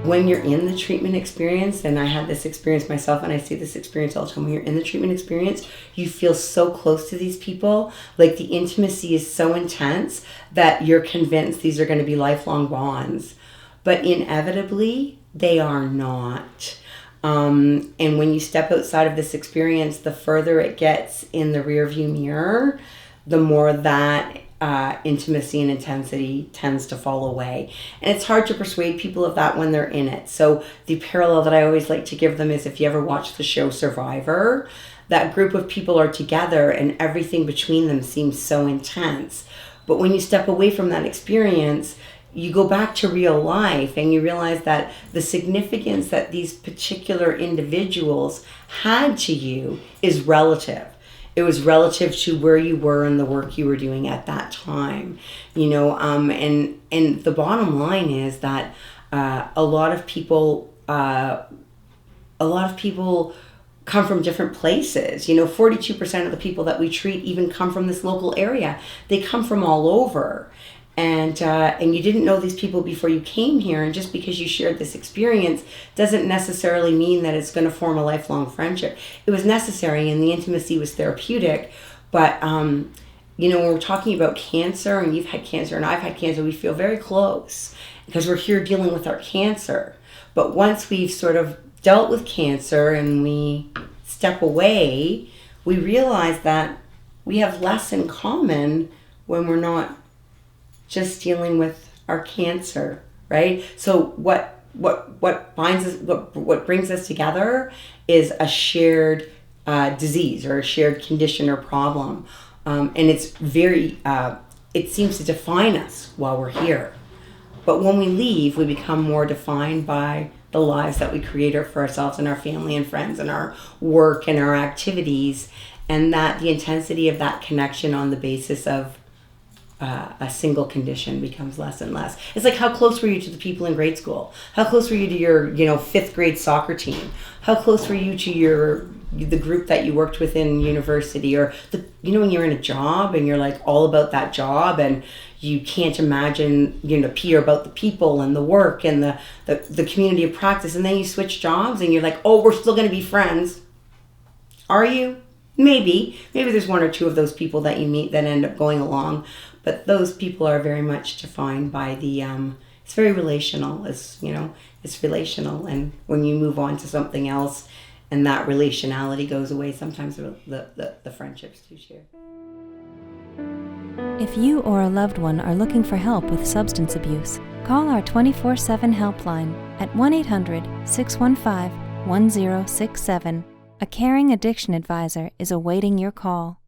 when you're in the treatment experience, and I had this experience myself, and I see this experience all the time, when you're in the treatment experience, you feel so close to these people. Like, the intimacy is so intense that you're convinced these are going to be lifelong bonds. But inevitably, they are not. And when you step outside of this experience, the further it gets in the rearview mirror, the more that intimacy and intensity tends to fall away. And it's hard to persuade people of that when they're in it. So the parallel that I always like to give them is, if you ever watch the show Survivor, that group of people are together and everything between them seems so intense. But when you step away from that experience, you go back to real life and you realize that the significance that these particular individuals had to you is relative. It was relative to where you were and the work you were doing at that time, and the bottom line is that a lot of people come from different places. 42% of the people that we treat even come from this local area. They come from all over. And you didn't know these people before you came here, and just because you shared this experience doesn't necessarily mean that it's going to form a lifelong friendship. It was necessary, and the intimacy was therapeutic. But when we're talking about cancer, and you've had cancer and I've had cancer, we feel very close because we're here dealing with our cancer. But once we've sort of dealt with cancer and we step away, we realize that we have less in common when we're not just dealing with our cancer, right? So what binds us, what brings us together is a shared disease or a shared condition or problem, and it's very it seems to define us while we're here. But when we leave, we become more defined by the lives that we create for ourselves and our family and friends and our work and our activities, and that the intensity of that connection on the basis of a single condition becomes less and less. It's like, how close were you to the people in grade school? How close were you to your, fifth grade soccer team? How close were you to the group that you worked with in university? Or when you're in a job and you're like all about that job and you can't imagine, peer about the people and the work and the community of practice, and then you switch jobs and you're like, oh, we're still going to be friends. Are you? Maybe there's one or two of those people that you meet that end up going along. But those people are very much defined by it's very relational. It's relational. And when you move on to something else and that relationality goes away, sometimes the friendships do share. If you or a loved one are looking for help with substance abuse, call our 24/7 helpline at 1-800-615-1067. A caring addiction advisor is awaiting your call.